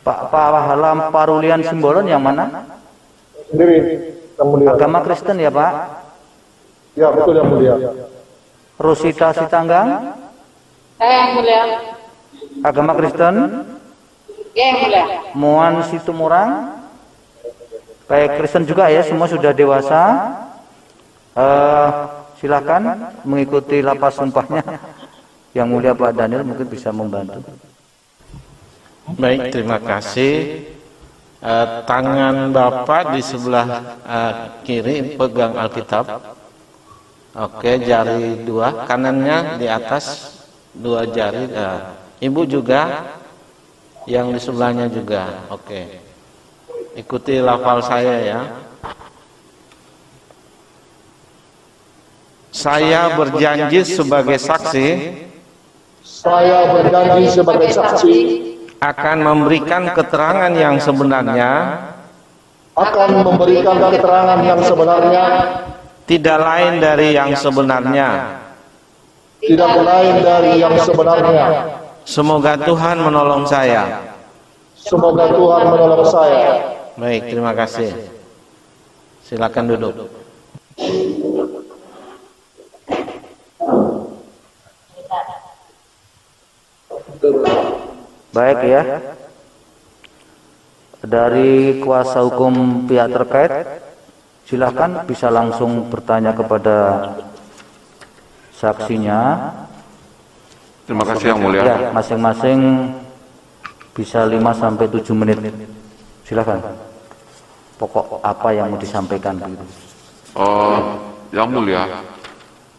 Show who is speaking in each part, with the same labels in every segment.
Speaker 1: Pak Pahala Parulian Simbolon yang mana?
Speaker 2: Sendiri, Yang Mulia.
Speaker 1: Agama Kristen ya Pak?
Speaker 2: Ya, betul Yang Mulia.
Speaker 1: Rosita Sitanggang?
Speaker 3: Yang Mulia.
Speaker 1: Agama Kristen?
Speaker 3: Yang Mulia.
Speaker 1: Muan Situmurang? Baik, Kristen juga ya, semua sudah dewasa. Silakan mengikuti lapas sumpahnya. Yang Mulia Pak Daniel mungkin bisa membantu.
Speaker 4: Baik, terima kasih. Tangan Bapak di sebelah kiri pegang Alkitab. Oke, jari dua, kanannya di atas dua jari. Ibu juga, yang di sebelahnya juga. Oke, ikuti lafal saya ya. Saya berjanji sebagai saksi.
Speaker 2: Saya berjanji sebagai saksi
Speaker 4: Akan memberikan keterangan yang sebenarnya.
Speaker 2: akan memberikan keterangan yang sebenarnya,
Speaker 4: Tidak lain dari yang sebenarnya.
Speaker 2: tidak lain dari yang sebenarnya.
Speaker 4: Semoga Tuhan menolong saya.
Speaker 2: Semoga Tuhan menolong saya.
Speaker 4: Baik, terima kasih. Silakan duduk.
Speaker 1: Baik ya. Dari kuasa hukum pihak terkait, silakan bisa langsung bertanya kepada saksinya.
Speaker 5: Terima kasih Yang Mulia.
Speaker 1: Ya, masing-masing bisa 5 sampai 7 menit. Silakan. Pokok apa yang mau disampaikan gitu.
Speaker 5: Yang Mulia,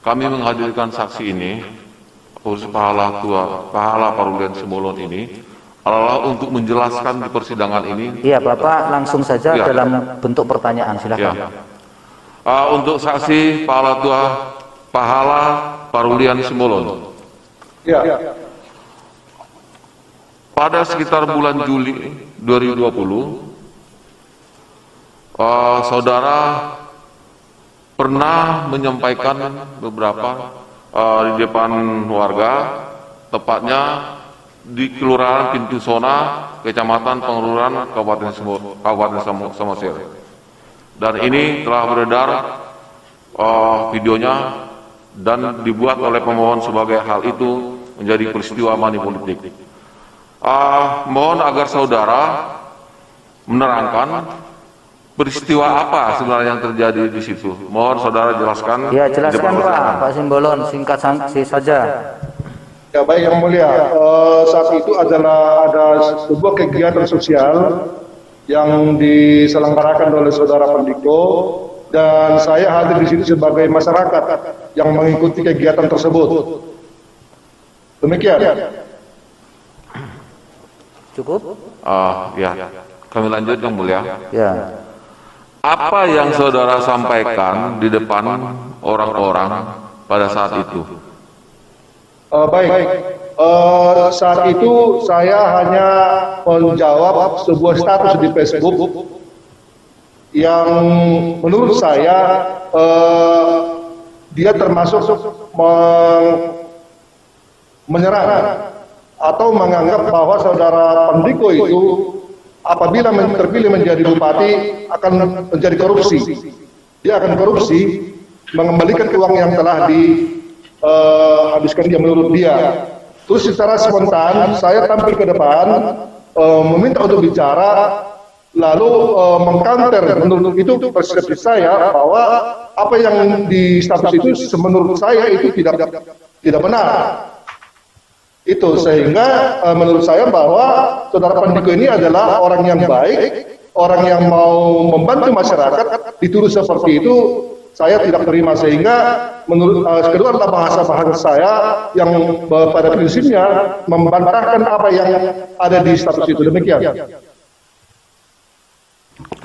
Speaker 5: kami menghadirkan saksi ini, khusus Pahala Parulian Simbolon ini, adalah untuk menjelaskan di persidangan ini.
Speaker 1: Iya, Bapak langsung saja
Speaker 5: Ya.
Speaker 1: dalam bentuk pertanyaan, silakan.
Speaker 5: Ya. Untuk saksi Pahala Parulian Simbolon.
Speaker 2: Ya,
Speaker 5: Pada sekitar bulan Juli 2020, saudara pernah menyampaikan beberapa di depan warga, tepatnya di Kelurahan Pintu Sona, Kecamatan Pengeluaran, Kabupaten Samosir. Dan ini telah beredar videonya dan dibuat oleh pemohon sebagai hal itu menjadi peristiwa money politik. Mohon agar saudara menerangkan peristiwa apa sebenarnya yang terjadi di situ. Mohon saudara jelaskan.
Speaker 1: Ya, jelaskan Pak Simbolon, singkat saja.
Speaker 2: ya baik Yang Mulia. Saat itu adalah ada sebuah kegiatan sosial yang diselenggarakan oleh saudara Pendiko, dan saya hadir di sini sebagai masyarakat yang mengikuti kegiatan tersebut. Demikian.
Speaker 1: Cukup?
Speaker 5: Ya, kami lanjut Yang Mulia.
Speaker 1: Ya.
Speaker 5: Apa yang saudara sampaikan di depan orang-orang pada saat itu?
Speaker 2: Baik. Saat itu saya hanya menjawab sebuah status di Facebook yang menurut saya dia termasuk menyerang atau menganggap bahwa saudara Pendiko itu apabila terpilih menjadi bupati akan menjadi korupsi. Dia akan korupsi, mengembalikan uang yang telah dihabiskan dia menurut dia. Terus secara spontan saya tampil ke depan, meminta untuk bicara, lalu mengkanter menurut itu persepsi saya bahwa apa yang di status itu menurut saya itu tidak benar. Itu sehingga menurut saya bahwa saudara Pendiko ini adalah orang yang baik, orang yang mau membantu masyarakat, dituduh seperti itu saya tidak terima, sehingga menurut kedua adalah bahasa saya yang pada prinsipnya membantahkan apa yang ada di status itu. Demikian.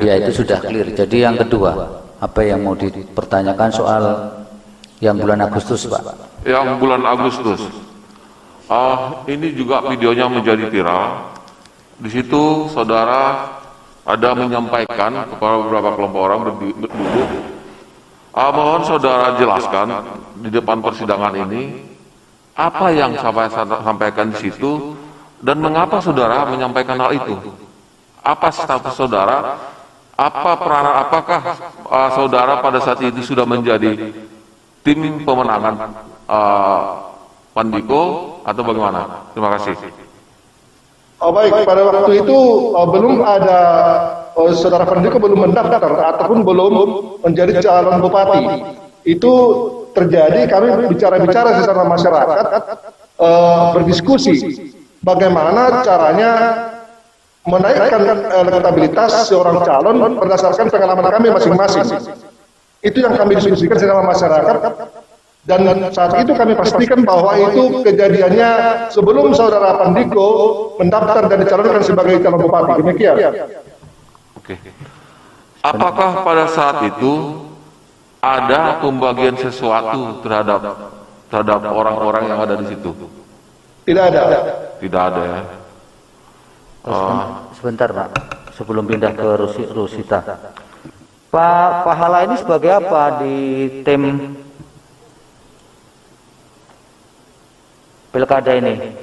Speaker 1: Ya, itu sudah clear. Jadi yang kedua, apa yang mau dipertanyakan soal yang bulan Agustus, Pak?
Speaker 5: Yang bulan Agustus. Ini juga videonya menjadi viral. Di situ saudara ada menyampaikan kepada beberapa kelompok orang berduduk. Mohon saudara jelaskan di depan persidangan ini apa yang sampaikan di situ dan mengapa saudara menyampaikan hal itu. apa status saudara, apa peranan, apakah saudara pada saat itu sudah menjadi tim pemenangan Pandiko atau bagaimana? Terima kasih.
Speaker 2: Oh baik, pada waktu itu belum ada saudara Pandiko belum mendaftar ataupun belum menjadi calon bupati. Itu terjadi kami bicara-bicara secara masyarakat, berdiskusi bagaimana caranya menaikkan elektabilitas seorang calon berdasarkan pengalaman kami masing-masing. Itu yang kami diskusikan secara masyarakat. Dan saat itu kami pastikan bahwa itu kejadiannya sebelum saudara Pandiko mendaftar dan dicalonkan sebagai calon bupati. Demikian.
Speaker 5: Oke. Apakah pada saat itu ada pembagian sesuatu terhadap orang-orang yang ada di situ?
Speaker 2: Tidak ada.
Speaker 5: Tidak ada ya.
Speaker 1: Sebentar Pak, sebelum pindah ke Rosita. Pak Pahala ini sebagai apa di tim pilkada ini?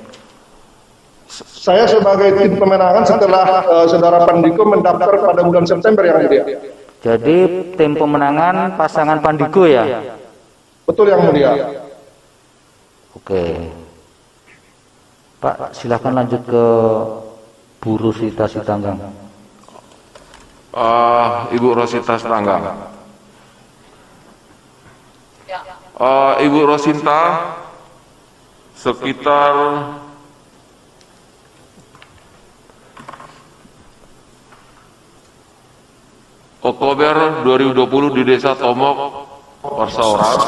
Speaker 2: Saya sebagai tim pemenangan setelah saudara Pandiko mendaftar pada bulan September yang mulia.
Speaker 1: Jadi tim pemenangan pasangan Pandiko ya?
Speaker 2: Betul yang mulia.
Speaker 1: Oke. Pak, silakan lanjut ke Bu Rosita Sitanggang.
Speaker 5: Ibu Rosita Sitanggang.
Speaker 3: Ya.
Speaker 5: Ibu Rosinta, sekitar Oktober 2020 di Desa Tomok, Persawaran,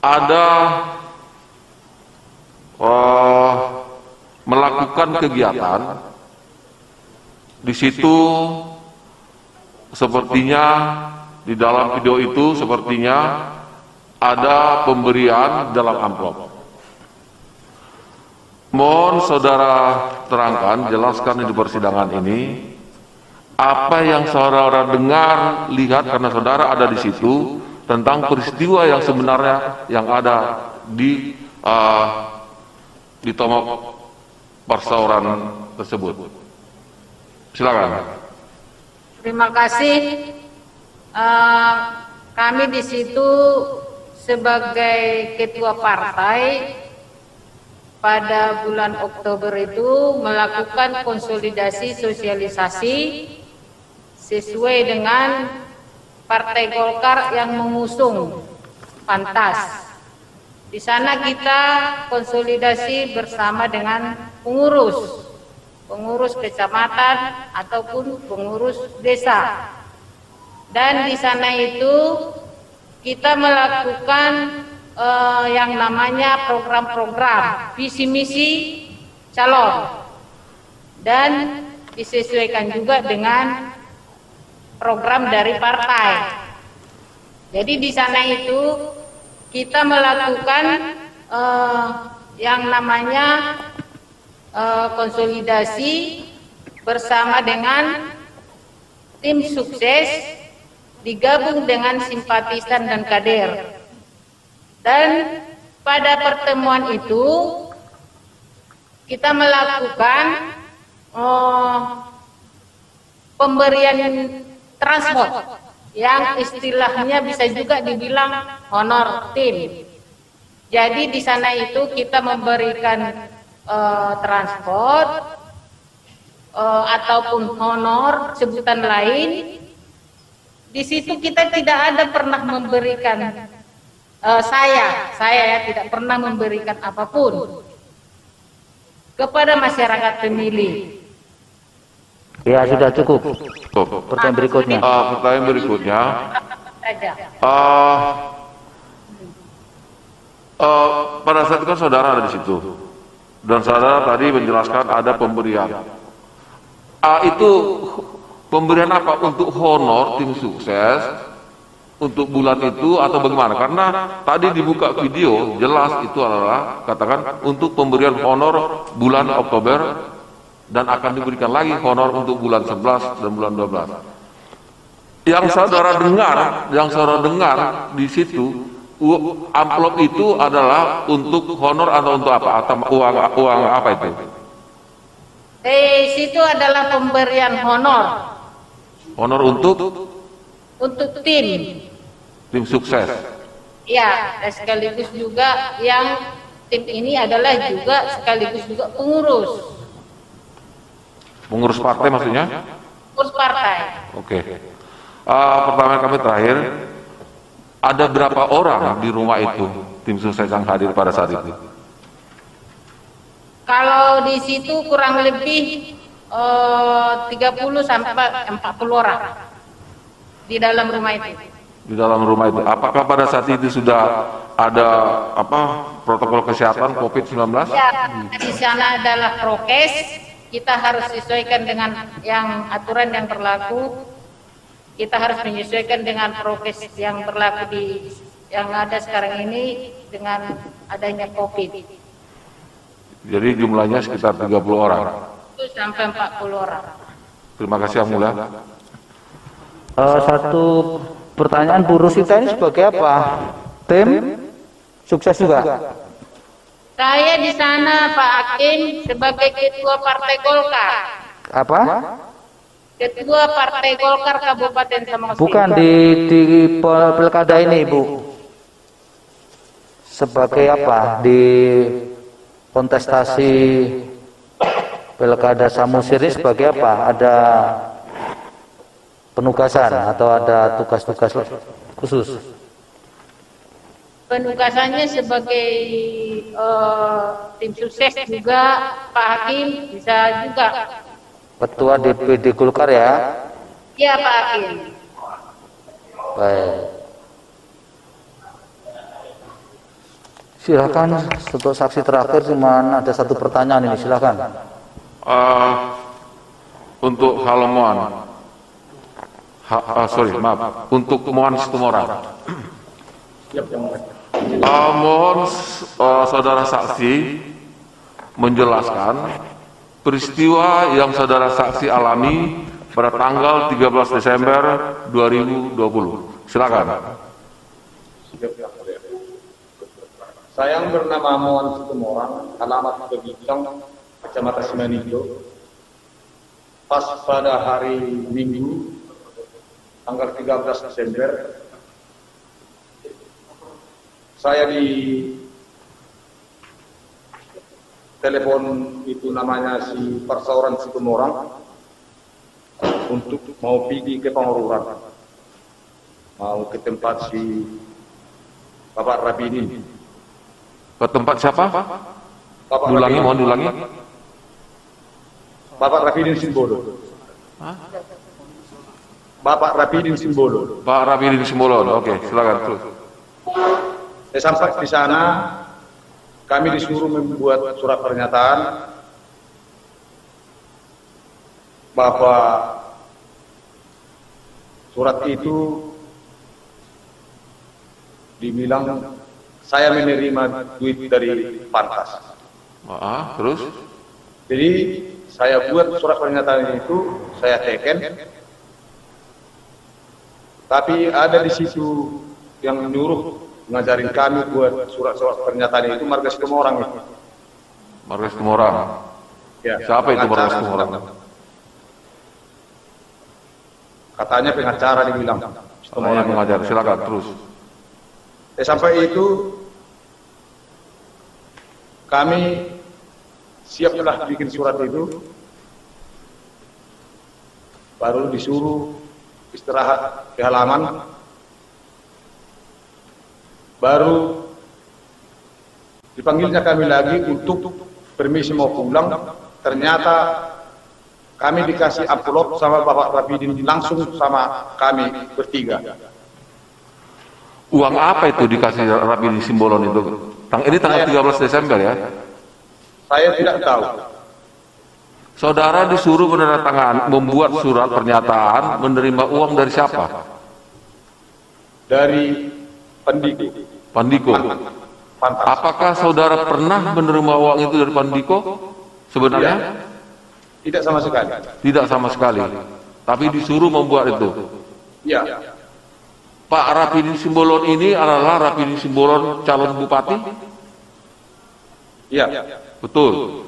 Speaker 5: ada melakukan kegiatan. Di situ sepertinya di dalam video itu sepertinya ada pemberian dalam amplop. Mohon saudara terangkan, jelaskan di persidangan ini apa yang saudara dengar, lihat karena saudara ada di situ tentang peristiwa yang sebenarnya yang ada di Tomok Persawaran tersebut. Silakan.
Speaker 3: Terima kasih. Kami di situ sebagai ketua partai pada bulan Oktober itu melakukan konsolidasi sosialisasi sesuai dengan Partai Golkar yang mengusung Pantas. Di sana kita konsolidasi bersama dengan pengurus kecamatan ataupun pengurus desa. Dan di sana itu kita melakukan yang namanya program-program, visi misi calon, dan disesuaikan juga dengan program dari partai. Jadi di sana itu kita melakukan yang namanya konsolidasi bersama dengan tim sukses, digabung dengan simpatisan dan kader. Dan pada pertemuan itu kita melakukan pemberian transport yang istilahnya bisa juga dibilang honor tim. Jadi di sana itu kita memberikan transport ataupun honor sebutan lain. Di situ kita tidak ada pernah memberikan saya ya tidak pernah memberikan apapun kepada masyarakat pemilih.
Speaker 1: Ya sudah cukup. Pertanyaan berikutnya.
Speaker 5: Pertanyaan berikutnya. Pada saat itu kan saudara ada di situ, dan saudara tadi menjelaskan ada pemberian. Itu pemberian apa? Untuk honor tim sukses untuk bulan itu atau bagaimana? Karena tadi dibuka video jelas itu adalah katakan untuk pemberian honor bulan Oktober dan akan diberikan lagi honor untuk bulan 11 dan bulan 12. Yang saudara dengar di situ amplop itu adalah untuk honor atau untuk apa? Atau uang apa itu?
Speaker 3: Situ adalah pemberian honor
Speaker 5: Honor untuk
Speaker 3: untuk tim.
Speaker 5: tim sukses.
Speaker 3: Ya, sekaligus juga yang tim ini adalah juga sekaligus juga pengurus.
Speaker 5: Pengurus partai maksudnya?
Speaker 3: Pengurus partai.
Speaker 5: Oke. Pertanyaan kami terakhir, ada berapa orang di rumah itu tim sukses yang hadir pada saat itu?
Speaker 3: Kalau di situ kurang lebih 30 sampai 40 orang di dalam rumah itu.
Speaker 5: Di dalam rumah itu, apakah pada saat itu sudah ada protokol kesehatan COVID-19?
Speaker 3: Ya, di sana adalah prokes. Kita harus sesuaikan dengan yang aturan yang berlaku. Kita harus menyesuaikan dengan prokes yang berlaku yang ada sekarang ini dengan adanya COVID.
Speaker 5: Jadi jumlahnya sekitar 30 orang.
Speaker 3: Itu sampai 40 orang.
Speaker 5: Terima kasih Yang Mulia.
Speaker 1: Satu pertanyaan, Bu Rosita ini sebagai apa? Tim sukses juga?
Speaker 3: Saya di sana Pak Hakim sebagai ketua Partai Golkar.
Speaker 1: Apa?
Speaker 3: Ketua Partai Golkar Kabupaten Samosir.
Speaker 1: Bukan di pilkada ini, Bu. Sebagai apa? Di kontestasi pilkada Samosir ini sebagai apa? Ada penugasan atau ada tugas-tugas khusus?
Speaker 3: Penugasannya sebagai tim sukses juga Pak Hakim, bisa juga.
Speaker 1: Ketua DPD Golkar ya?
Speaker 3: Iya Pak Hakim.
Speaker 1: Baik. Silakan untuk saksi terakhir, cuman ada satu pertanyaan ini, silakan.
Speaker 5: Untuk halaman, untuk Mohan Situmorang. Mohon saudara saksi menjelaskan peristiwa yang saudara saksi alami pada tanggal 13 Desember 2020. Silakan.
Speaker 6: Saya yang bernama Mohan Situmorang, alamat Bebitang, Kecamatan Simanindo. Pas pada hari Minggu, tanggal 13 Desember, saya di telepon itu namanya si Persauran Situmorang untuk mau pergi ke Pangururan, mau ke tempat si Bapak Rabidin.
Speaker 5: Ke tempat siapa?
Speaker 6: Bapak
Speaker 5: Dulangi,
Speaker 6: Rabidin.
Speaker 5: mohon dulangi.
Speaker 6: Bapak Rabidin Simbolo. Bapak Rabidin Simbolo.
Speaker 5: Pak Rabidin Simbolon. Oke, silakan terus.
Speaker 6: Saya sampai di sana, kami disuruh membuat surat pernyataan bahwa surat itu dibilang saya menerima duit dari Pantas.
Speaker 5: Terus?
Speaker 6: Jadi saya buat surat pernyataan itu, saya teken, tapi ada di situ yang menyuruh ngajarin kami buat surat-surat pernyataan itu Marga Situmorang itu.
Speaker 5: Marga Situmorang.
Speaker 6: Ya,
Speaker 5: Siapa itu Marga Situmorang?
Speaker 6: Katanya pengacara dibilang.
Speaker 5: Orang yang mengajar. Silakan terus.
Speaker 6: Sampai itu kami siaplah bikin surat itu, baru disuruh istirahat di halaman, baru dipanggilnya kami lagi untuk permisi mau pulang. Ternyata kami dikasih amplop sama Bapak Rabidin langsung sama kami bertiga.
Speaker 5: Uang apa itu dikasih Rabidin Simbolon itu? Ini tanggal 13 Desember ya?
Speaker 6: Saya tidak tahu.
Speaker 5: Saudara disuruh menandatangan, membuat surat pernyataan, menerima uang dari siapa?
Speaker 6: Dari Pandiko.
Speaker 5: Pandiko.
Speaker 6: Pantas.
Speaker 5: Apakah saudara pernah menerima uang itu dari Pandiko? Sebenarnya?
Speaker 6: Tidak sama sekali.
Speaker 5: Tidak sama sekali. Tapi disuruh membuat itu.
Speaker 6: Ya.
Speaker 5: Pak Rabidin Simbolon ini adalah Rabidin Simbolon calon bupati?
Speaker 6: Ya.
Speaker 5: Betul.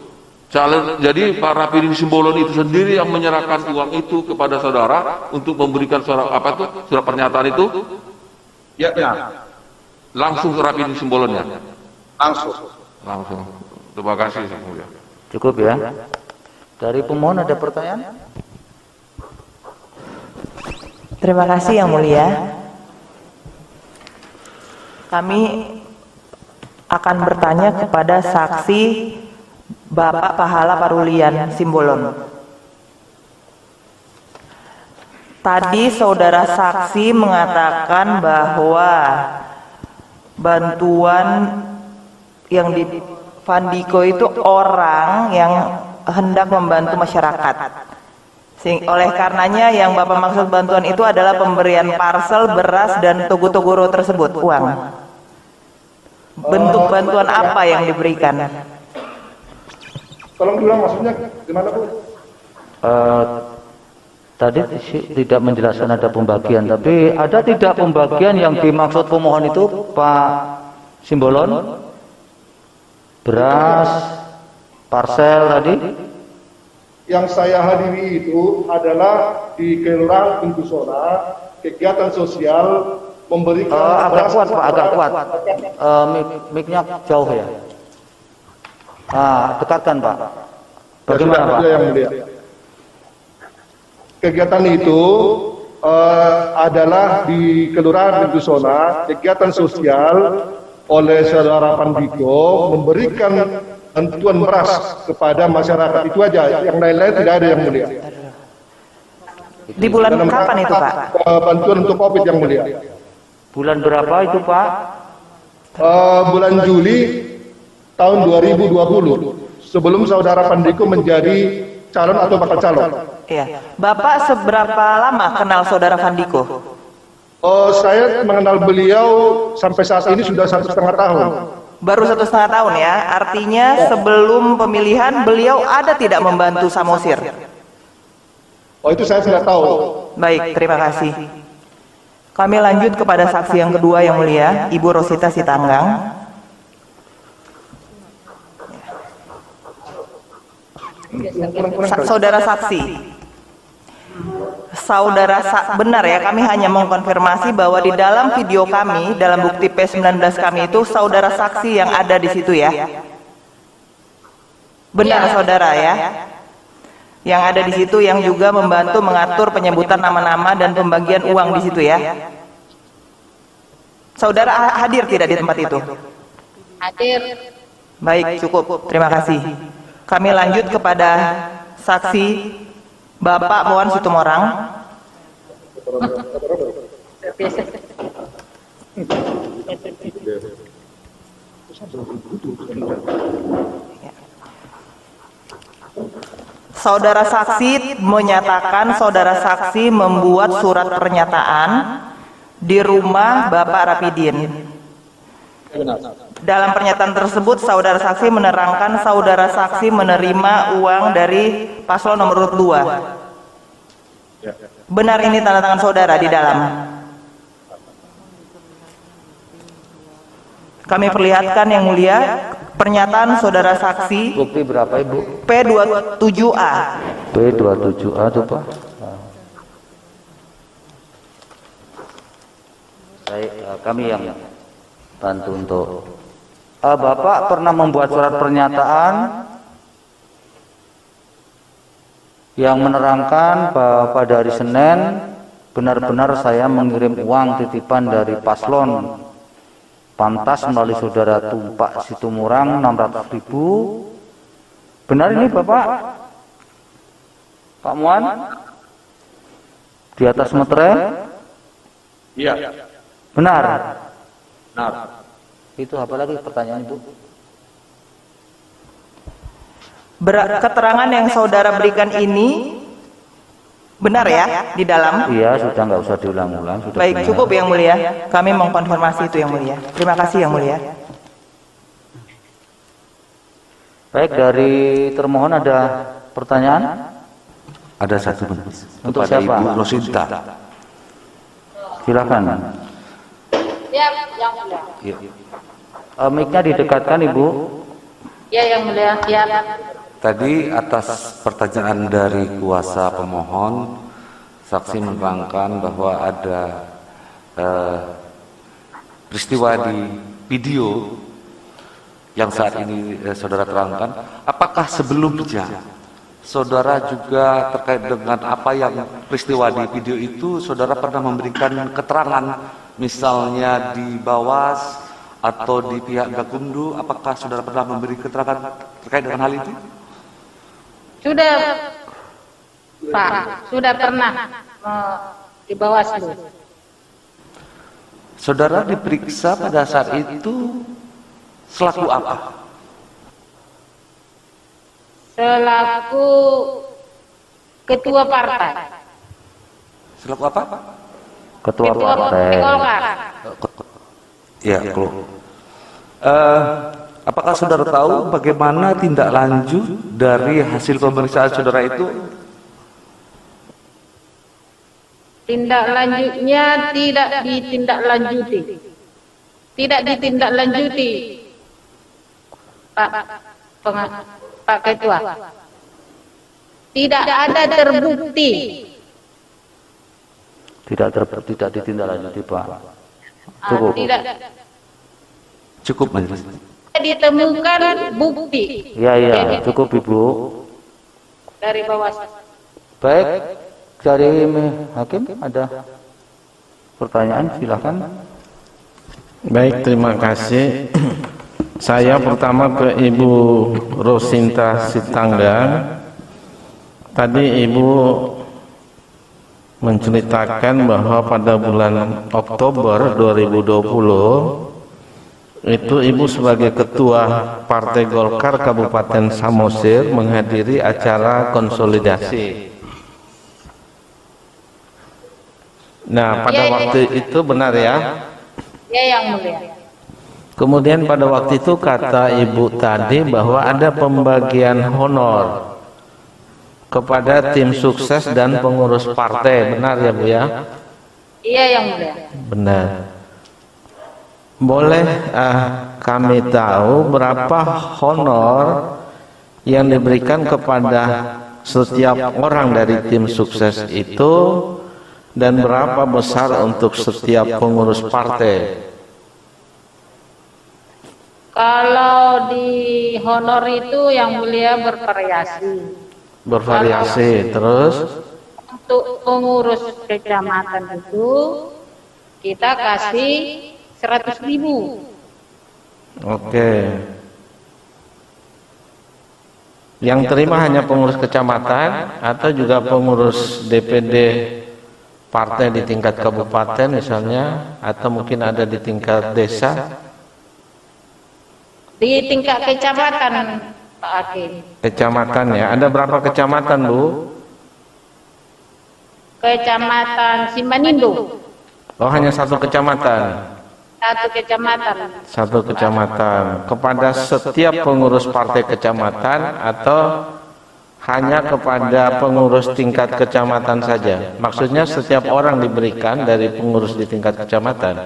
Speaker 5: Jadi Pak Rapidin Simbolon itu sendiri yang menyerahkan uang itu kepada saudara untuk memberikan surat pernyataan itu?
Speaker 6: Ya, benar.
Speaker 5: Langsung ke Rapidin Simbolonnya?
Speaker 6: Langsung.
Speaker 5: Terima kasih. Yang Mulia.
Speaker 1: Cukup ya. Dari pemohon ada pertanyaan?
Speaker 7: Terima kasih Yang Mulia. Kami akan bertanya kepada saksi Bapak Pahala Parulian Simbolon. Tadi saudara saksi mengatakan bahwa bantuan yang di Fandiko itu orang yang hendak membantu masyarakat. Oleh karenanya yang Bapak maksud bantuan itu adalah pemberian parcel beras dan togo-togoro tersebut, uang. Bentuk bantuan apa yang diberikan?
Speaker 2: Tolong diulang maksudnya gimana Bu?
Speaker 1: Tadi tidak menjelaskan ada pembagian, tapi ada tidak pembagian yang dimaksud pemohon itu Pak Simbolon? Beras, parcel tadi?
Speaker 2: Yang saya hadiri itu adalah di Kelurahan Bengkusona, kegiatan sosial memberikan
Speaker 1: agak kuat Pak, agak kuat. Mic-nya jauh ya. Dekatkan Pak. Bagaimana Pak?
Speaker 2: Yang mulia. Kegiatan itu adalah di Kelurahan Bengkusona, kegiatan sosial oleh saudara Pandiko memberikan bantuan beras kepada masyarakat. Itu aja, yang lain-lain tidak ada yang mulia.
Speaker 7: Di bulan kapan itu Pak?
Speaker 2: Bantuan untuk COVID yang mulia.
Speaker 1: Bulan berapa itu Pak?
Speaker 2: Bulan Juli tahun 2020, sebelum saudara Pandiko menjadi calon atau bakal calon.
Speaker 7: Iya. Bapak seberapa lama kenal saudara Fandiko?
Speaker 2: Saya mengenal beliau sampai saat ini sudah 1,5 tahun.
Speaker 7: Baru 1,5 tahun ya. Artinya sebelum pemilihan beliau ada tidak membantu Samosir?
Speaker 2: Itu saya tidak tahu.
Speaker 7: Baik, terima kasih. Kami lanjut kepada saksi yang kedua yang mulia, Ibu Rosita Sitanggang. Saudara saksi, benar ya, kami hanya mengkonfirmasi bahwa di dalam video kami, dalam bukti P19 kami itu saudara saksi yang ada di situ ya. Benar saudara ya. Yang ada di situ yang juga membantu mengatur penyebutan nama-nama dan pembagian uang di situ ya. Saudara hadir tidak di tempat itu?
Speaker 3: Hadir.
Speaker 7: Baik, cukup. Terima kasih. Kami lanjut kepada saksi Bapak Muan Situmorang. Saudara saksi menyatakan saudara saksi membuat surat pernyataan di rumah Bapak Rapidin. Dalam pernyataan tersebut saudara saksi menerangkan saudara saksi menerima uang dari paslon nomor 2. Benar ini tanda tangan saudara di dalam? Kami perlihatkan yang mulia pernyataan saudara saksi.
Speaker 1: Bukti berapa Ibu?
Speaker 7: P27A.
Speaker 1: P27A itu Pak. Kami yang bantu untuk Bapak pernah membuat surat pernyataan yang menerangkan bahwa pada hari Senin benar-benar saya mengirim uang titipan dari paslon Pantas melalui saudara Tumpak Situmorang 600.000. Benar ini Bapak? Pak Muan? Di atas metre?
Speaker 6: Iya.
Speaker 1: Benar?
Speaker 6: Benar.
Speaker 1: Itu apa lagi pertanyaan itu?
Speaker 7: Keterangan yang saudara berikan ini benar ya di dalam?
Speaker 1: Iya, sudah nggak usah diulang-ulang.
Speaker 7: Baik, cukup yang mulia. Kami mengkonfirmasi itu yang mulia. Terima kasih yang mulia.
Speaker 1: Baik, dari termohon ada pertanyaan?
Speaker 8: Ada satu
Speaker 1: Untuk
Speaker 8: kepada
Speaker 1: siapa?
Speaker 8: Ibu Rosinta.
Speaker 1: Silakan.
Speaker 3: Ya, yang mulia.
Speaker 1: Mic-nya didekatkan Ibu.
Speaker 3: Ya, yang mulia. Ya.
Speaker 8: Tadi atas pertanyaan dari kuasa pemohon, saksi menerangkan bahwa ada peristiwa di video yang saat ini saudara terangkan. Apakah sebelumnya saudara juga terkait dengan apa yang peristiwa di video itu, saudara pernah memberikan keterangan misalnya di Bawas atau di pihak Gakumdu? Apakah saudara pernah memberi keterangan terkait dengan hal itu?
Speaker 3: Sudah, Pak, sudah pernah di Bawaslu.
Speaker 8: Saudara diperiksa pada saat itu selaku apa?
Speaker 3: Selaku ketua partai.
Speaker 8: Selaku apa?
Speaker 1: Ketua
Speaker 3: Ketua
Speaker 1: partai.
Speaker 3: Golkar.
Speaker 8: Ya, apakah saudara tahu bagaimana tindak lanjut dari hasil pemeriksaan saudara itu?
Speaker 3: Tindak lanjutnya tidak ditindaklanjuti. Tidak ditindaklanjuti, Pak Ketua. Tidak ada terbukti.
Speaker 1: Tidak ditindaklanjuti, Pak. Cukup.
Speaker 3: Tidak
Speaker 8: Cukup, Majelis.
Speaker 3: ditemukan bukti.
Speaker 1: Iya, cukup Ibu.
Speaker 3: Dari Bawaslu.
Speaker 1: Baik, dari Hakim ada pertanyaan, silakan.
Speaker 4: Baik, terima kasih. Saya pertama ke Ibu Rosinta Sitanggang. Tadi Ibu menceritakan bahwa pada bulan Oktober 2020 itu Ibu sebagai Ketua Partai Golkar Kabupaten Samosir menghadiri acara konsolidasi. Nah, pada waktu itu benar ya?
Speaker 3: Ya, yang mulia.
Speaker 4: Kemudian pada waktu itu kata Ibu tadi bahwa ada pembagian honor kepada tim sukses dan pengurus partai, benar ya Bu ya?
Speaker 3: Iya, yang mulia.
Speaker 4: Benar. Boleh kami tahu berapa honor yang diberikan kepada setiap orang dari tim sukses itu dan berapa besar untuk setiap pengurus partai?
Speaker 3: Kalau di honor itu yang mulia bervariasi.
Speaker 4: Bervariasi. Terus
Speaker 3: Untuk pengurus kecamatan itu kita kasih 100.000.
Speaker 4: oke. Yang terima hanya pengurus kecamatan atau juga pengurus DPD partai di tingkat kabupaten misalnya, atau mungkin ada di tingkat desa?
Speaker 3: Di tingkat kecamatan, Pak Hakim.
Speaker 4: Kecamatan ya. Ada berapa kecamatan, Bu?
Speaker 3: Kecamatan Simbanindo.
Speaker 4: Oh, hanya satu kecamatan.
Speaker 3: Satu kecamatan.
Speaker 4: Satu kecamatan. Kepada setiap pengurus partai kecamatan atau hanya kepada pengurus tingkat kecamatan saja? Maksudnya setiap orang diberikan dari pengurus di tingkat kecamatan?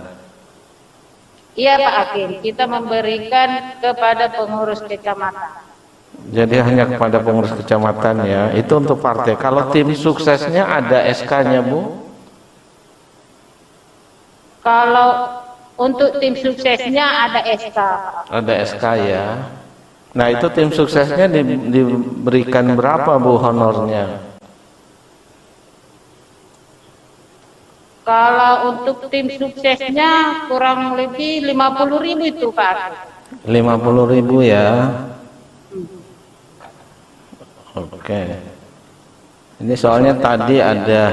Speaker 3: Iya, Pak Hakim, kita memberikan kepada pengurus kecamatan.
Speaker 4: Jadi hanya kepada pengurus kecamatan ya. Itu untuk partai. Kalau tim suksesnya ada SK-nya, Bu?
Speaker 3: Kalau untuk tim suksesnya ada SK.
Speaker 4: Ada SK ya. Nah, itu tim suksesnya diberikan berapa, Bu, honornya?
Speaker 3: Kalau untuk tim suksesnya kurang lebih 50.000 itu, Pak.
Speaker 4: 50.000 ya. Oke. Ini soalnya tadi ada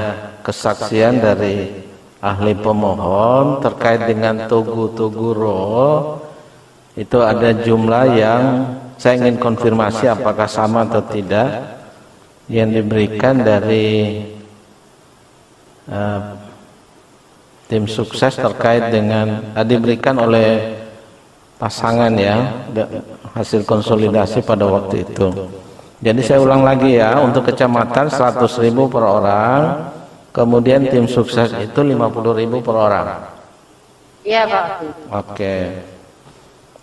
Speaker 4: kesaksian dari ahli pemohon terkait dengan Tugu Roh. Itu ada jumlah yang saya ingin konfirmasi apakah sama atau tidak yang diberikan dari tim sukses terkait dengan diberikan oleh pasangan ya, hasil konsolidasi pada waktu itu. Jadi saya ulang lagi ya, untuk kecamatan 100.000 per orang, kemudian tim sukses itu 50.000 per orang.
Speaker 3: Iya, Pak.
Speaker 4: Oke.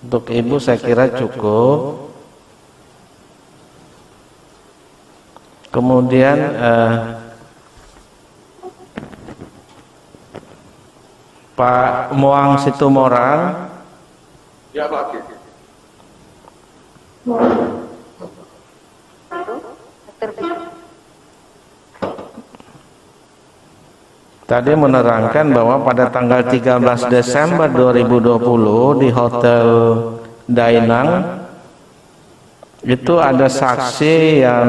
Speaker 4: Untuk Ibu saya kira cukup. Kemudian Pak Muang Situmorang.
Speaker 6: Ya Pak Hakim.
Speaker 4: Tadi menerangkan bahwa pada tanggal 13 Desember 2020 di Hotel Dainang itu ada saksi yang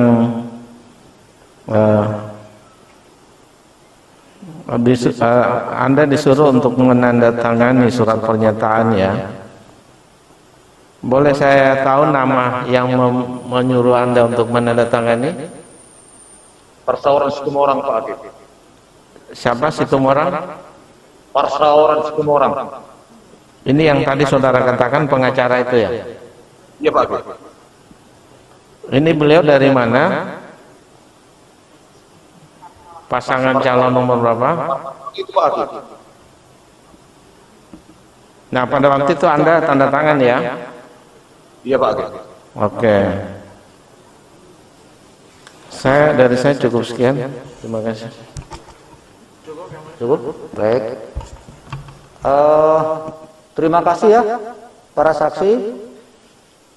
Speaker 4: Anda disuruh untuk menandatangani surat pernyataan ya. Boleh saya tahu nama yang menyuruh Anda untuk menandatangani?
Speaker 6: Parsaoran Situmorang Pak Hakim.
Speaker 4: Siapa Situmorang?
Speaker 6: Parsaoran Situmorang.
Speaker 4: Ini yang tadi saudara katakan pengacara itu ya?
Speaker 6: Iya Pak Hakim.
Speaker 4: Ini beliau dari mana? Pasangan calon nomor berapa?
Speaker 6: Itu Pak Hakim.
Speaker 4: Nah pada waktu itu Anda tanda tangan ya?
Speaker 6: Iya Pak Hakim.
Speaker 4: Oke. Dari saya cukup sekian. Terima kasih.
Speaker 1: Cukup? Baik. Terima kasih ya para saksi.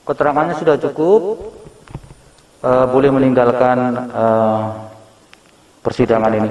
Speaker 1: Keterangannya sudah cukup. Boleh meninggalkan persidangan ini.